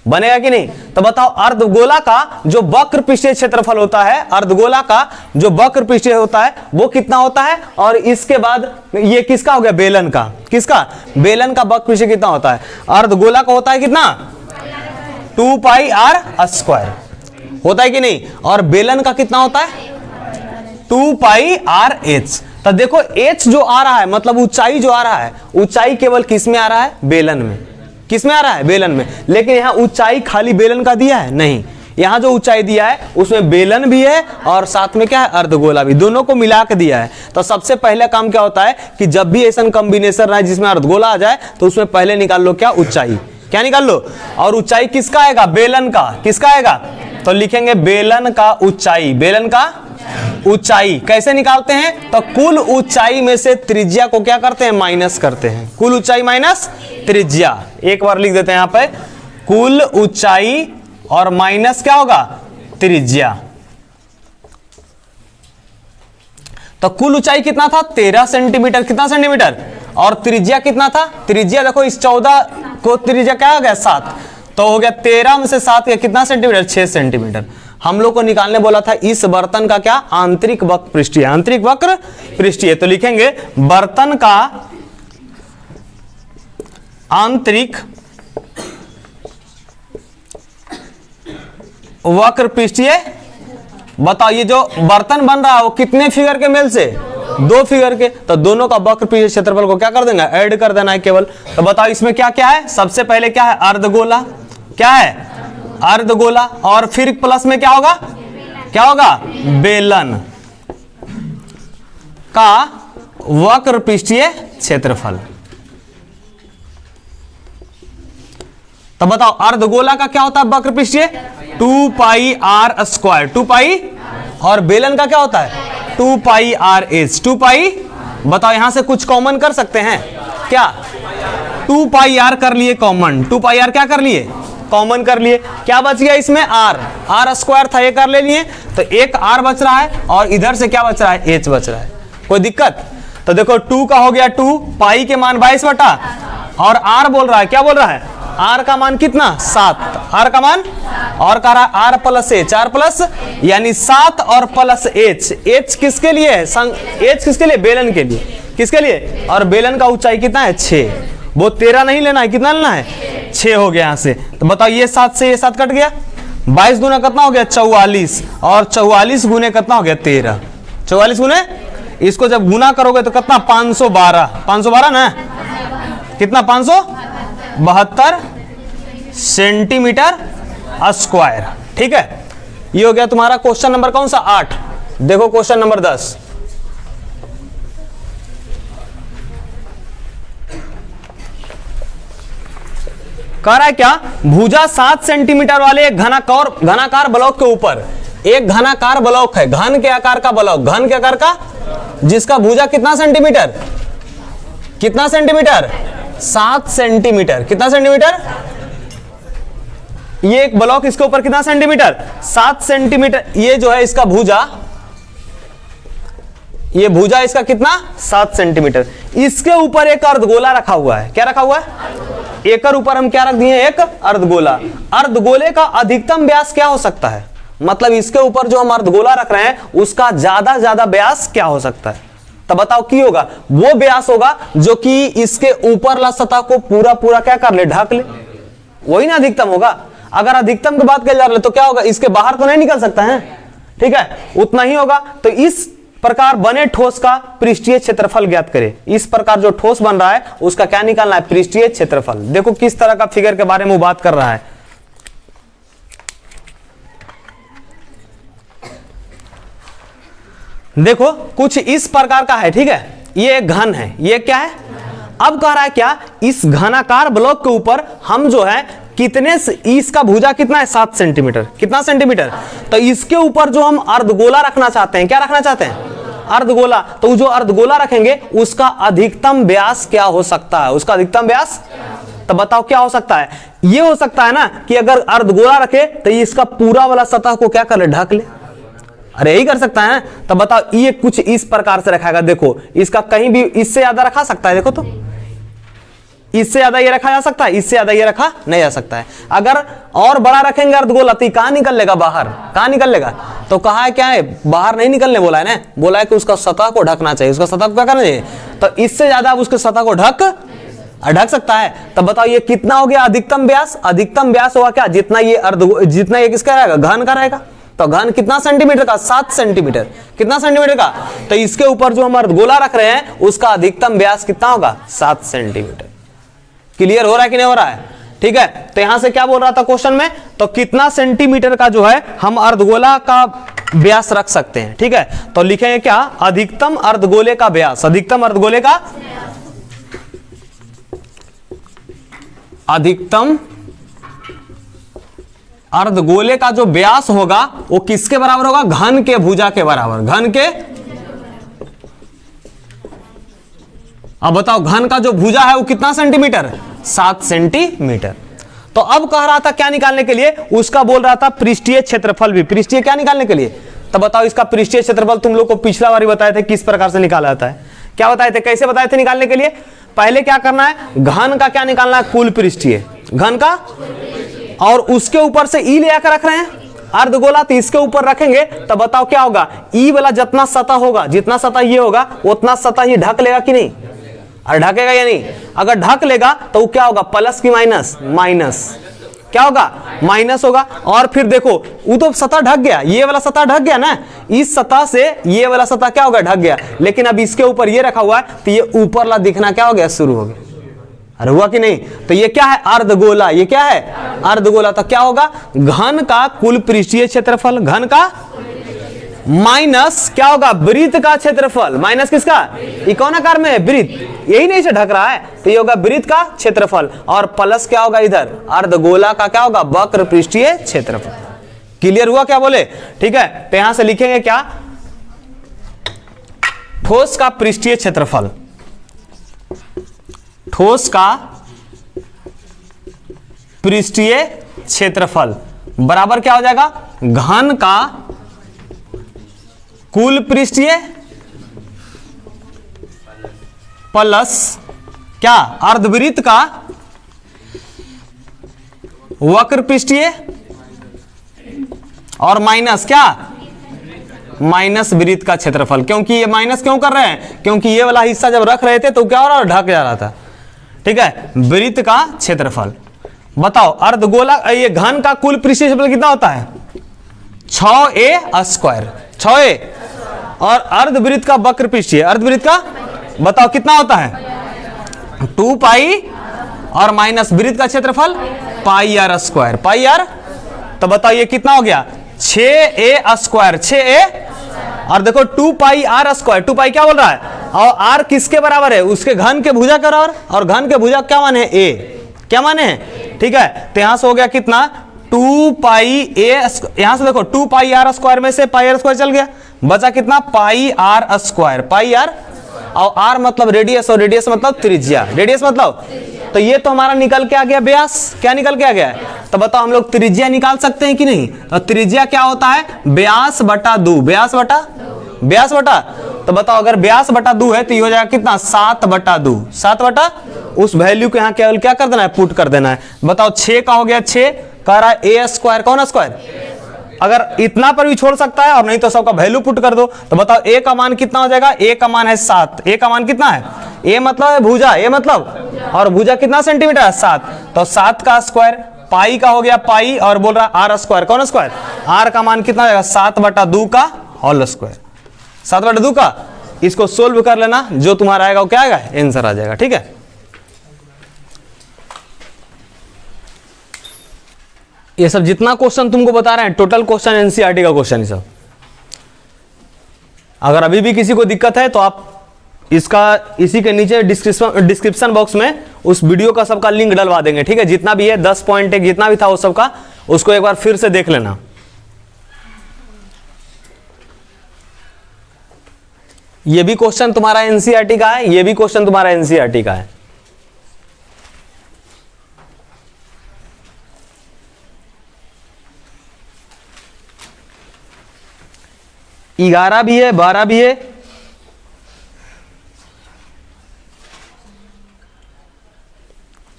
बनेगा कि नहीं। तो बताओ अर्धगोला का जो वक्र पृष्ठीय क्षेत्रफल होता है, अर्धगोला का जो वक्र पृष्ठीय होता है वो कितना होता है, और इसके बाद ये किसका हो गया, बेलन का। किसका, बेलन का वक्र पृष्ठीय कितना होता है, अर्धगोला का होता है कितना, 2 पाई r स्क्वायर होता है कि नहीं, और बेलन का कितना होता है 2 पाई r h। तो देखो h जो आ रहा है मतलब ऊंचाई जो आ रहा है, ऊंचाई केवल किस में आ रहा है, बेलन में। किस में आ रहा है, बेलन में। लेकिन यहां ऊंचाई खाली बेलन का दिया है नहीं, यहाँ जो ऊंचाई दिया है उसमें बेलन भी है और साथ में क्या है, अर्धगोला भी, दोनों को मिला के दिया है। तो सबसे पहले काम क्या होता है कि जब भी ऐसा कॉम्बिनेशन रहा जिसमें अर्धगोला आ जाए तो उसमें पहले निकाल लो क्या, ऊंचाई। क्या निकाल लो, और ऊंचाई किसका आएगा, बेलन का। किसका आएगा, तो लिखेंगे बेलन का ऊंचाई। बेलन का ऊंचाई कैसे निकालते हैं, तो कुल ऊंचाई में से त्रिज्या को क्या करते हैं, माइनस करते हैं। कुल ऊंचाई माइनस त्रिज्या, एक बार लिख देते हैं यहाँ पे, कुल ऊंचाई और माइनस क्या होगा, त्रिज्या। तो कुल ऊंचाई कितना था, 13 सेंटीमीटर। कितना सेंटीमीटर, और त्रिज्या कितना था, त्रिज्या देखो इस 14 को त्रिज्या क्या हो गया, 7, तो हो गया 13 में से 7 कितना सेंटीमीटर, 6 सेंटीमीटर। हम लोग को निकालने बोला था इस बर्तन का क्या, आंतरिक वक्र पृष्ठीय। आंतरिक वक्र पृष्ठीय, तो लिखेंगे बर्तन का आंतरिक वक्र पृष्ठीय। बताओ ये जो बर्तन बन रहा है वो कितने फिगर के मेल से, 2 फिगर के, तो दोनों का वक्र पृष्ठीय क्षेत्रफल को क्या कर देंगे, ऐड कर देना है केवल। तो बताओ इसमें क्या क्या है, सबसे पहले क्या है, अर्धगोला। क्या है, अर्धगोला, और फिर प्लस में क्या होगा, क्या होगा, बेलन का वक्र पृष्ठीय क्षेत्रफल। तो बताओ अर्धगोला का क्या होता है वक्र पृष्ठीय, 2 पाई आर स्क्वायर, 2 पाई, और बेलन का क्या होता है, 2 पाई आर एच, 2 पाई। बताओ यहां से कुछ कॉमन कर सकते हैं क्या, 2 पाई आर कर लिए कॉमन, 2 पाई आर क्या कर लिए, कॉमन कर लिए। क्या बच गया इसमें, आर, आर स्क्वायर था ये कर ले लिए, तो एक आर बच रहा है और इधर से क्या बच रहा है, एच बच रहा है। कोई दिक्कत, तो देखो 2 का हो गया 2, पाई के मान 22 बटा, और आर बोल रहा है, क्या बोल रहा है, आर का मान कितना, 7, आर का मान, और कह रहा है R plus H, R plus यानी 7 और प्लस एच। एच किसके लिए है, एच किसके लिए, बेलन के लिए। किसके लिए, और बेलन का ऊंचाई कितना है, 6। वो 13 नहीं लेना है, कितना लेना है, 6 हो गया यहां से। तो बताओ ये 7 से ये 7 कट गया, 22 दूना कितना हो गया, 44, और 44 गुने कितना हो गया, 13। 44 गुने, इसको जब गुना करोगे तो कितना, 512, 512 ना, कितना, 572 सेंटीमीटर स्क्वायर। ठीक है, ये हो गया तुम्हारा क्वेश्चन नंबर कौन सा, 8। देखो क्वेश्चन नंबर 10, कह रहा है क्या, भुजा 7 सेंटीमीटर वाले एक घनाकार ब्लॉक के ऊपर, एक घनाकार ब्लॉक है, घन के आकार का ब्लॉक, घन के आकार का, जिसका भुजा कितना सेंटीमीटर, कितना सेंटीमीटर, 7 सेंटीमीटर। कितना सेंटीमीटर, ये एक ब्लॉक, इसके ऊपर कितना सेंटीमीटर, 7 सेंटीमीटर। ये जो है इसका भुजा, ये भुजा इसका कितना, 7 सेंटीमीटर। इसके ऊपर एक अर्धगोला रखा हुआ है। क्या रखा हुआ है, एक ऊपर हम क्या रख दिए, एक अर्धगोला। अर्धगोले का अधिकतम व्यास क्या हो सकता है, मतलब इसके ऊपर जो हम अर्धगोला रख रहे हैं उसका ज्यादा व्यास क्या हो सकता है। तो बताओ की होगा, वो व्यास होगा जो कि इसके ऊपर ला सतह को पूरा क्या कर ले, ढक ले, वही ना अधिकतम होगा। अगर अधिकतम की बात की जा रही है तो क्या होगा, इसके बाहर तो नहीं निकल सकता है, ठीक है, उतना ही होगा। तो इस प्रकार बने ठोस का पृष्ठीय क्षेत्रफल ज्ञात करें। इस प्रकार जो ठोस बन रहा है उसका क्या निकालना है, पृष्ठीय क्षेत्रफल। देखो किस तरह का फिगर के बारे में वो बात कर रहा है। देखो कुछ इस प्रकार का है, ठीक है, ये एक घन है, ये क्या है, अब कह रहा है क्या, इस घनाकार ब्लॉक के ऊपर हम जो है कितने, इसका भुजा कितना है, 7 सेंटीमीटर। कितना सेंटीमीटर, तो इसके ऊपर जो हम अर्धगोला रखना चाहते हैं, क्या रखना चाहते हैं, अर्धगोला। तो जो अर्धगोला रखेंगे उसका अधिकतम व्यास क्या हो सकता है, उसका अधिकतम व्यास, तो बताओ क्या हो सकता है। ये हो सकता है ना कि अगर अर्धगोला रखे तो इसका पूरा वाला सतह को क्या कर ले, ढक ले, अरे यही कर सकता है। तो बताओ ये कुछ इस प्रकार से रखाएगा। देखो इसका कहीं भी इससे ज्यादा रखा सकता है, देखो तो इससे ज्यादा ये रखा जा सकता है, इससे ज्यादा ये रखा नहीं जा सकता है। अगर और बड़ा रखेंगे अर्धगोला तो कहां निकल लेगा, बाहर, कहां निकल लेगा। तो कहा है क्या है, बाहर नहीं निकलने बोला है ना, बोला है कि उसका सतह को ढकना चाहिए, उसका सतह को क्या करना चाहिए। तो इससे ज्यादा अब उसके सतह को ढक सकता है। तब बताओ ये कितना हो गया अधिकतम व्यास, अधिकतम व्यास होगा क्या, जितना ये जितना ये किसका रहेगा, घन का रहेगा। तो घन कितना सेंटीमीटर का, 7 सेंटीमीटर। कितना सेंटीमीटर का, तो इसके ऊपर जो हम अर्धगोला रख रहे हैं उसका अधिकतम व्यास कितना होगा, 7 सेंटीमीटर। क्लियर हो रहा है कि नहीं हो रहा है, ठीक है। तो यहां से क्या बोल रहा था क्वेश्चन में, तो कितना सेंटीमीटर का जो है हम अर्धगोला का व्यास रख सकते हैं, ठीक है। तो लिखेंगे क्या, अधिकतम अर्धगोले का व्यास, अधिकतम अर्धगोले का, अधिकतम अर्धगोले का जो व्यास होगा वो किसके बराबर होगा, घन के भुजा के बराबर, घन के, अब बताओ घन का जो भुजा है वो कितना सेंटीमीटर, 7 सेंटीमीटर। तो अब कह रहा था क्या निकालने के लिए, उसका बोल रहा था पृष्ठीय क्षेत्रफल भी, पृष्ठीय क्या निकालने के लिए। तो बताओ इसका पृष्ठीय क्षेत्रफल तुम लोग को पिछला बार बताए थे किस प्रकार से निकाला जाता है, क्या बताए थे, कैसे बताए थे निकालने के लिए। पहले क्या करना है, घन का क्या निकालना है, कुल पृष्ठीय, घन का, और उसके ऊपर से ई ले आकर रख रहे हैं अर्धगोला, तो इसके ऊपर रखेंगे तो बताओ क्या होगा, ई वाला जितना सतह होगा, जितना सतह ये होगा उतना सतह ये ढक लेगा कि नहीं, और ढकेगा या नहीं, अगर ढक लेगा तो क्या होगा, प्लस की माइनस, माइनस क्या होगा, माइनस होगा। और फिर देखो वो तो सतह ढक गया, ये वाला सतह ढक गया ना, इस सतह से ये वाला सतह क्या होगा, ढक गया, लेकिन अब इसके ऊपर ये रखा हुआ है तो ये ऊपर ला दिखना क्या हो गया, शुरू हो गया, अरे हुआ कि नहीं। तो ये क्या है, अर्धगोला, ये क्या है, अर्धगोला। तो क्या होगा, घन का कुल पृष्ठीय क्षेत्रफल, घन का माइनस क्या होगा, वृत्त का क्षेत्रफल, माइनस किसका, कौन आकार में है, वृत्त, यही नहीं से ढक रहा है तो ये होगा वृत्त का क्षेत्रफल, और प्लस क्या होगा इधर, अर्धगोला का क्या होगा, वक्र पृष्ठीय क्षेत्रफल। क्लियर हुआ क्या बोले, ठीक है। तो यहां से लिखेंगे क्या, ठोस का पृष्ठीय क्षेत्रफल, ठोस का पृष्ठीय क्षेत्रफल बराबर क्या हो जाएगा, घन का कुल पृष्ठीय प्लस क्या, अर्धवृत्त का वक्र पृष्ठीय, और माइनस क्या, माइनस वृत्त का क्षेत्रफल। क्योंकि ये माइनस क्यों कर रहे हैं, क्योंकि ये वाला हिस्सा जब रख रहे थे तो क्या हो रहा, ढक जा रहा था, ठीक है, वृत्त का क्षेत्रफल। बताओ अर्धगोला, ये घन का कुल पृष्ठीय क्षेत्रफल कितना होता है, 6a स्क्वायर, 6a, और अर्धवृत्त का वक्र पृष्ठीय, अर्धवृत्त का बताओ कितना होता है, 2 पाई, और माइनस वृत्त का क्षेत्रफल पाई आर स्क्वायर, पाई आर। तो बताओ ये कितना हो गया, 6a स्क्वायर, 6a, और देखो 2 पाई आर स्क्वायर, 2 पाई क्या बोल रहा है, और आर किसके बराबर है, उसके घन के भुजा के बराबर, और घन के भुजा क्या माने है, a, क्या माने है, ठीक है। तो यहां से हो गया कितना, 2 पाई a, यहां से देखो 2 पाई आर स्क्वायर में से पाई आर स्क्वायर चल गया, बचा कितना, पाई आर स्क्वायर, पाई आर, और आर मतलब रेडियस, और रेडियस मतलब त्रिज्या, रेडियस मतलब, तो ये तो हमारा निकल के आ गया व्यास, क्या निकल के आ गया है। तो बताओ हम लोग त्रिज्या निकाल सकते हैं कि नहीं, तो त्रिज्या क्या होता है, व्यास बटा 2, व्यास बटा, व्यास बटा, तो बताओ अगर व्यास बटा 2 है तो ये हो जाएगा कितना, 7 बटा 2, 7 बटा, उस वैल्यू को यहाँ केवल क्या कर देना है, पुट कर देना है। बताओ 6 का हो गया 6, कह रहा है a स्क्वायर, कौन स्क्वायर, अगर इतना पर भी छोड़ सकता है और नहीं तो सबका वैल्यू पुट कर दो। तो बताओ a का मान कितना हो जाएगा, a का मान है 7, a का मान कितना है, a मतलब है भुजा, a मतलब, और भुजा कितना सेंटीमीटर है, 7, तो 7 का स्क्वायर, पाई का हो गया पाई, और बोल रहा है आर स्क्वायर, कौन स्क्वायर, आर का मान कितना जाएगा, 7 बटा 2 का होल स्क्वायर, 7 बटा 2 का। इसको सोल्व कर लेना, जो तुम्हारा आएगा वो क्या आएगा, आंसर आ जाएगा, ठीक है। ये सब जितना क्वेश्चन तुमको बता रहे हैं टोटल क्वेश्चन एनसीईआरटी का क्वेश्चन, ये सब। अगर अभी भी किसी को दिक्कत है तो आप इसका इसी के नीचे डिस्क्रिप्शन बॉक्स में उस वीडियो का सबका लिंक डलवा देंगे, ठीक है। जितना भी है 10 पॉइंट जितना भी था वो सबका, उसको एक बार फिर से देख लेना। ये भी क्वेश्चन तुम्हारा एनसीईआरटी का है, ये भी क्वेश्चन तुम्हारा एनसीईआरटी का है। ग्यारह भी है, 12 भी है,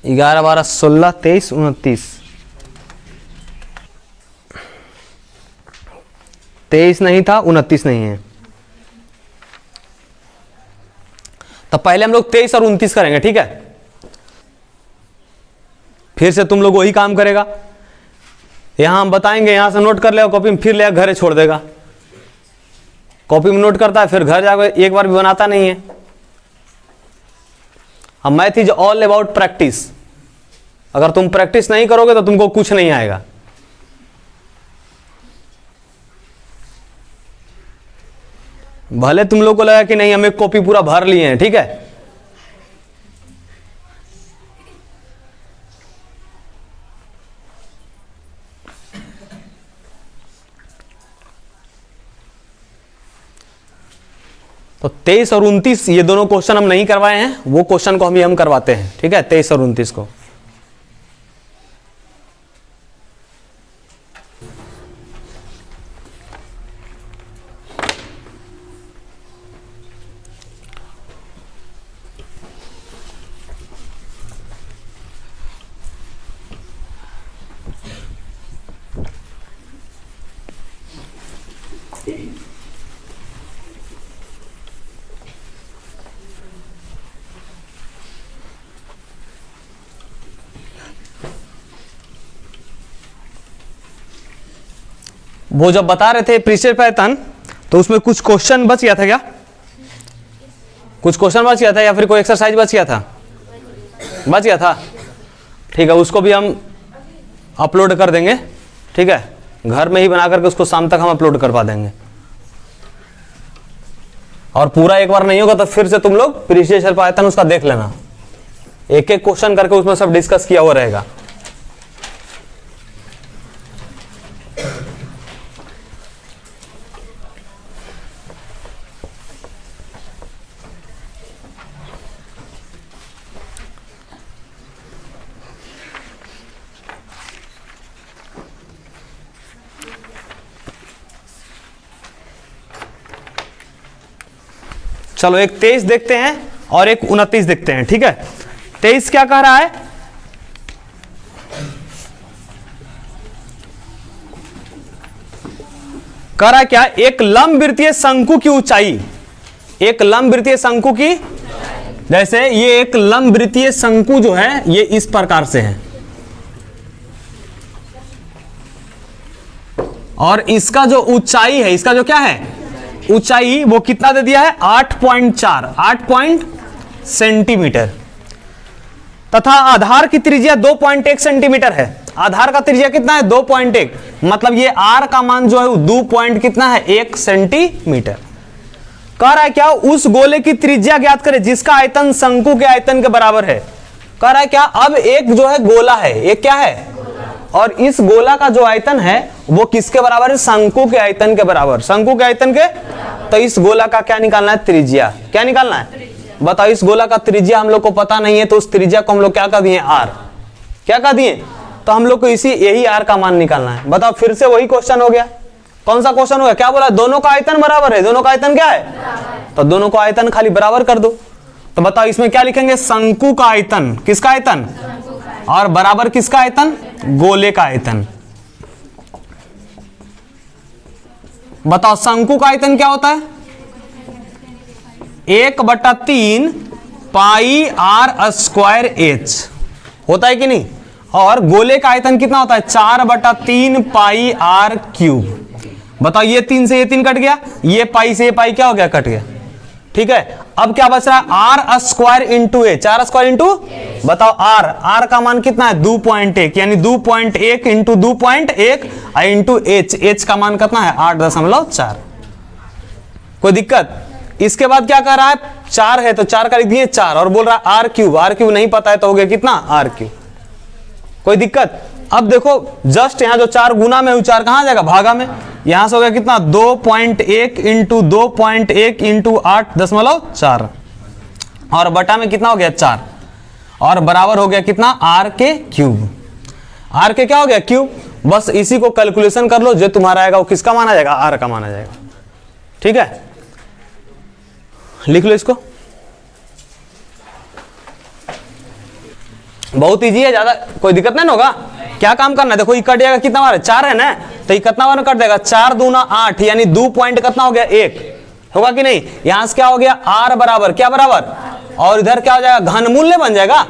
ग्यारह 12 16 23 29, 23 नहीं था, 29 नहीं है। तो पहले हम लोग 23 और 29 करेंगे, ठीक है। फिर से तुम लोग वही काम करेगा, यहां हम बताएंगे, यहां से नोट कर लेगा कॉपी में, फिर ले घरे छोड़ देगा। कॉपी में नोट करता है, फिर घर जाकर एक बार भी बनाता नहीं है। अब math is all about practice, अगर तुम प्रैक्टिस नहीं करोगे तो तुमको कुछ नहीं आएगा। भले तुम लोग को लगा कि नहीं हमें कॉपी पूरा भर लिए हैं, ठीक है, तो 23 और 29 ये दोनों क्वेश्चन हम नहीं करवाए हैं, वो क्वेश्चन को हम करवाते हैं, ठीक है, 23 और 29 को। वो जब बता रहे थे प्रीसेट पैटर्न, तो उसमें कुछ क्वेश्चन बच गया था क्या? कुछ क्वेश्चन बच गया था या फिर कोई एक्सरसाइज बच गया था? बच गया था, ठीक है, उसको भी हम अपलोड कर देंगे, ठीक है, घर में ही बना करके उसको शाम तक हम अपलोड करवा देंगे। और पूरा एक बार नहीं होगा तो फिर से तुम लोग प्रीसेट पैटर्न उसका देख लेना, एक एक क्वेश्चन करके उसमें सब डिस्कस किया हुआ रहेगा। चलो एक 23 देखते हैं और एक 29 देखते हैं, ठीक है। 23 क्या कह रहा है? कह रहा है क्या? एक लंबवृत्तीय शंकु की ऊंचाई, एक लंबवृत्तीय शंकु की, जैसे ये एक लंबवृत्तीय शंकु जो है ये इस प्रकार से है, और इसका जो ऊंचाई है, इसका जो क्या है ऊंचाई, वो कितना दे दिया है? 8 सेंटीमीटर, तथा आधार की त्रिज्या 2.1 सेंटीमीटर है। आधार का त्रिज्या कितना है? 2.1, मतलब ये आर का मान जो है 2 पॉइंट कितना है? 1 सेंटीमीटर। कह रहा है क्या? उस गोले की त्रिज्या ज्ञात करें जिसका आयतन शंकु के आयतन के बराबर है। कह रहा है क्या? अब एक जो है गोला है, एक क्या है? और इस गोला का जो आयतन है वो किसके बराबर है? शंकु के आयतन के बराबर, शंकु के आयतन के। तो इस गोला का क्या निकालना है? त्रिज्या। क्या निकालना है? बताओ। इस गोला का त्रिज्या हम लोग को पता नहीं है, तो उस त्रिज्या को हम लोग क्या कर दिए? आर। क्या कर दिए? तो हम लोग को यही आर का मान निकालना है। बताओ, फिर से वही क्वेश्चन हो गया। कौन सा क्वेश्चन हो गया? क्या बोला? दोनों का आयतन बराबर है। दोनों का आयतन क्या है? तो दोनों का आयतन खाली बराबर कर दो। तो बताओ इसमें क्या लिखेंगे? शंकु का आयतन। किसका आयतन? और बराबर किसका आयतन? गोले का आयतन। बताओ शंकु का आयतन क्या होता है? 1/3 पाई आर स्क्वायर एच होता है कि नहीं? और गोले का आयतन कितना होता है? 4/3 पाई आर क्यूब। बताओ ये 3 से ये 3 कट गया, ये पाई से ये पाई क्या हो गया? कट गया। ठीक है, अब क्या बच रहा है? R square into H. R square into, बताओ आर का मान कितना है? 2.1, यानी 2.1 इंटू 2.1 इंटू एच का मान कितना है? 8.4। कोई दिक्कत? इसके बाद क्या कर रहा है? 4 है तो 4 का लिख दिए 4, और बोल रहा है आर क्यूब। आर क्यूब नहीं पता है तो हो गया कितना? R cube. कोई दिक्कत? अब देखो जस्ट यहां जो 4 गुना में, 4 कहां जाएगा? भागा में। यहां से हो गया कितना? 2.1 इंटू 2.1 इंटू 8.4, और बटा में कितना हो गया? 4, और बराबर हो गया कितना? आर के क्यूब। आर के क्या हो गया? क्यूब। बस इसी को कैलकुलेशन कर लो, जो तुम्हारा आएगा वो किसका माना जाएगा? आर का माना जाएगा। ठीक है, लिख लो इसको। बहुत इजी है, ज्यादा कोई दिक्कत नहीं होगा। क्या काम करना है? देखो ये कट जाएगा, कितना बार? 4 है ना, तो ये कितना बार कट जाएगा? 4 दूना 8, यानी 2 पॉइंट कितना हो गया? 1 होगा कि नहीं? यहां से क्या हो गया? आर बराबर क्या बराबर? और इधर क्या हो जाएगा? घनमूल बन जाएगा।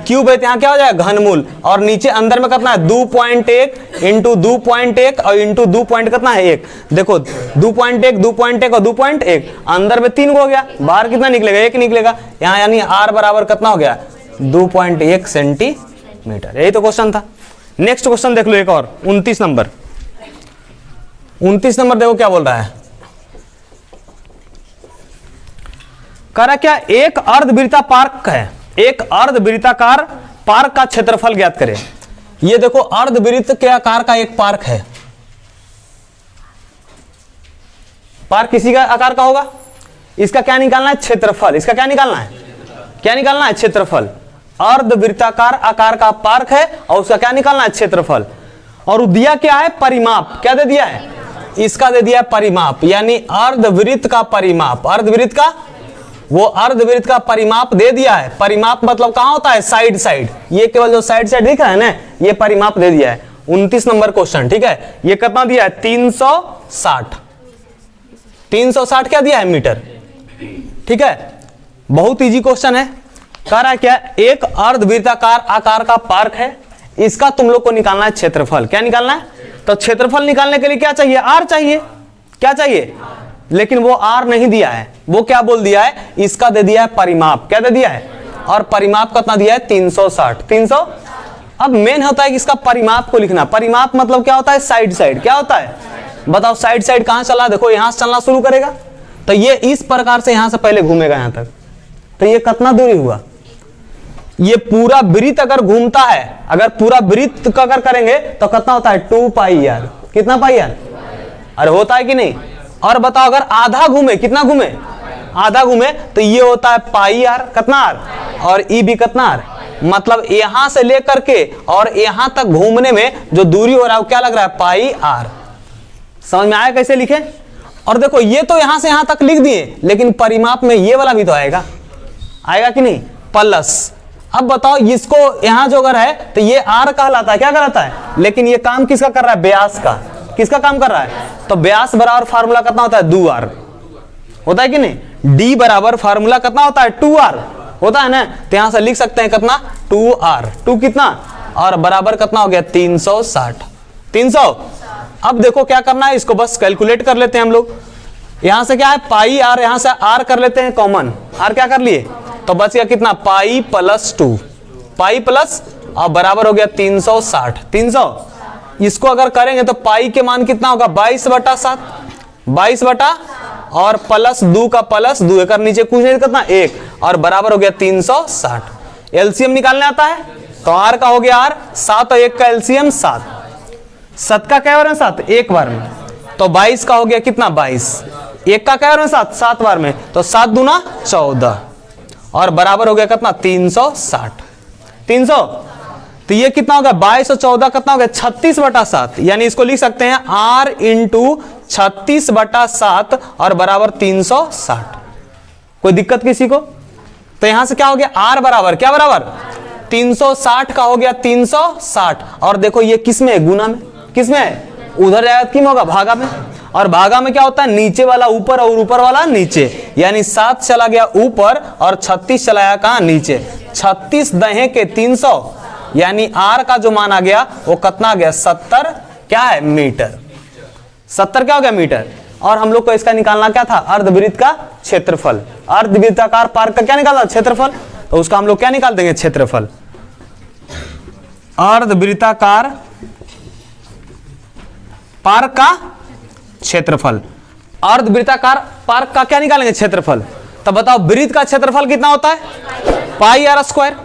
क्यूब है, यहाँ क्या हो जाएगा? घनमूल। और नीचे अंदर में कितना है? 2.1 इंटू 2.1 और इंटू 2 पॉइंट कितना है? 1। देखो 2.1 2.1 और 2.1, अंदर में 3 हो गया, बाहर कितना निकलेगा? 1 निकलेगा। यहाँ यानी आर बराबर कितना हो गया? 2.1 सेंटीमीटर। मीटर। यही तो क्वेश्चन था। नेक्स्ट क्वेश्चन देख लो एक और 29 नंबर। 29 नंबर देखो क्या बोल रहा है। कह रहा क्या, एक अर्धवृत्ता पार्क है, एक अर्धवृत्ताकार पार्क का क्षेत्रफल ज्ञात करें। ये देखो अर्धवृत्त के आकार का एक पार्क है। पार्क किसी का आकार का होगा, इसका क्या निकालना है, क्षेत्रफल। इसका क्या निकालना है, क्या निकालना है, क्षेत्रफल। अर्धवृत्ताकार आकार का पार्क है और उसका क्या निकालना है, क्षेत्रफल। और दिया क्या है, परिमाप। क्या दे दिया है, इसका दे दिया है परिमाप, यानी अर्धवृत्त का परिमाप। अर्धवृत्त का, वो अर्धवृत्त का परिमाप दे दिया है। परिमाप मतलब कहां होता है, साइड साइड। ये केवल जो साइड साइड दिख रहा है ना, ये परिमाप दे दिया है। 29 नंबर क्वेश्चन, ठीक है। ये कितना दिया है, 360। 360 क्या दिया है, मीटर। ठीक है, बहुत इजी क्वेश्चन है। कह रहा है क्या, एक अर्धवृत्ताकार आकार का पार्क है, इसका तुम लोग को निकालना है क्षेत्रफल। क्या निकालना है, तो क्षेत्रफल निकालने के लिए क्या चाहिए, आर चाहिए। क्या चाहिए, लेकिन वो आर नहीं दिया है। वो क्या बोल दिया है, इसका दे दिया है परिमाप। क्या दे दिया है, और परिमाप कितना दिया है, 360। 300। अब मेन होता है कि इसका परिमाप को लिखना। परिमाप मतलब क्या होता है, साइड साइड। क्या होता है, बताओ साइड साइड कहां चला, देखो यहां से चलना शुरू करेगा तो ये इस प्रकार से यहां से पहले घूमेगा यहां तक, तो ये कितना दूरी हुआ, ये पूरा वृत्त अगर घूमता है, अगर पूरा वृत्त का अगर करेंगे तो कितना होता है, 2 पाई आर। कितना पाई आर, अरे होता है कि नहीं। और बताओ अगर आधा घूमे, कितना घूमे, आधा घूमे, तो ये होता है पाई आर। कितना आर, और ई भी कितना आर। मतलब यहां से लेकर के और यहां तक घूमने में जो दूरी हो रहा है वो क्या लग रहा है, पाई आर। समझ में आया कैसे लिखे। और देखो ये तो यहां से यहां तक लिख दिए, लेकिन परिमाप में ये वाला भी तो आएगा, आएगा कि नहीं, प्लस। अब बताओ इसको यहां जो अगर है तो ये आर कहलाता है। क्या कहलाता है, लेकिन ये काम किसका कर रहा है, व्यास का। किसका काम कर रहा है, तो व्यास बराबर फार्मूला कितना होता है, 2r होता है कि नहीं। d बराबर फार्मूला कितना होता है, 2r होता है ना। तो यहां से लिख सकते हैं कितना, 2r। 2 कितना, और बराबर कितना हो गया, 360। 300। अब देखो क्या करना है, इसको बस कैलकुलेट कर लेते हैं हम लोग। यहां से क्या है, पाई आर, यहां से आर कर लेते हैं कॉमन। आर क्या कर लिए, तो बच गया कितना, पाई प्लस 2, पाई प्लस, और बराबर हो गया 360। 300। इसको अगर करेंगे तो पाई के मान कितना होगा, 22/7। 22 बटा और प्लस 2 का प्लस 2, एक नीचे कुछ नहीं, कितना 1, और बराबर हो गया 360। एलसीएम निकालने आता है तो आर का हो गया आर, 7 और 1 का एलसीएम 7। 7 का क्या बार में 7, 1 बार में, तो 22 का हो गया कितना, 22। 1 का क्या बार में 7, 7 बार में, तो 7 दूना 14, और बराबर हो गया कितना, 360। 300। तो ये कितना होगा, 22 और 14 कितना हो गया, 36/7। यानी इसको लिख सकते हैं r इंटू 36/7 और बराबर 360। कोई दिक्कत किसी को, तो यहां से क्या हो गया, r बराबर क्या, बराबर 360 का हो गया 360। और देखो ये किस में है, गुना में। किस में है, उधर जाएगा किम होगा, भागा में। और भागा में क्या होता है, नीचे वाला ऊपर और ऊपर वाला नीचे। यानी 7 चला गया ऊपर और 36 चलाया कहां, नीचे। 36 दहे के 300, यानी आर का जो मान आ गया वो कितना आ गया, 70 क्या है, मीटर। 70 क्या हो गया, मीटर। और हम लोग को इसका निकालना क्या था, अर्धवृत्त का क्षेत्रफल। अर्धवृत्ताकार पार्क का क्या निकालना, क्षेत्रफल। तो उसका हम लोग क्या निकाल देंगे, क्षेत्रफल। अर्धवृत्ताकार पार्क का क्षेत्रफल। अर्धवृत्ताकार पार्क का क्या निकालेंगे, क्षेत्रफल। तब बताओ वृत्त का क्षेत्रफल कितना होता है, पाई आर स्क्वायर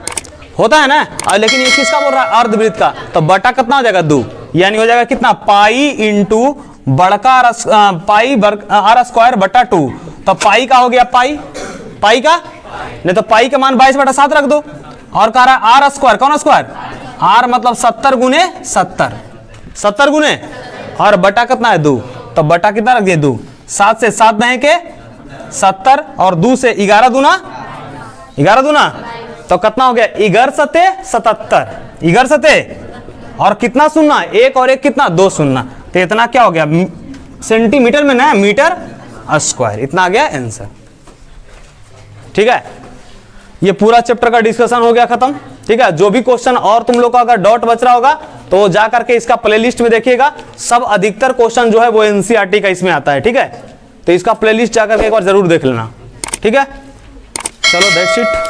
होता है ना। और लेकिन ये किसका बोल रहा है, अर्धवृत्त का, तो बटा कितना हो जाएगा, 2। यानी हो जाएगा कितना, पाई इंटू बड़का पाई आर स्क्वायर बटा 2। तो पाई का हो गया, पाई, पाई का नहीं तो पाई का मान 22/7 रख दो। और कह रहा है आर स्क्वायर, कौन स्क्वायर, आर मतलब 70 गुने 70, 70 गुने, और बटा कितना है, 2। तो बटा कितना रख दिया, 2। 7 से 7 नहीं के 70, और 2 से 11 दूना 11 दूना, तो कितना हो गया, 11 सते 77, 11 सते, और कितना सुनना, 1 और 1 कितना, 2 सुनना। तो इतना क्या हो गया, सेंटीमीटर में ना, मीटर स्क्वायर। इतना आ गया आंसर। ठीक है, ये पूरा चैप्टर का डिस्कशन हो गया खत्म। ठीक है, जो भी क्वेश्चन और तुम लोग का अगर डाउट बच रहा होगा तो जा करके इसका प्लेलिस्ट में देखिएगा। सब अधिकतर क्वेश्चन जो है वो एनसीईआरटी का इसमें आता है। ठीक है, तो इसका प्लेलिस्ट जाकर के एक बार जरूर देख लेना। ठीक है, चलो दैट्स इट।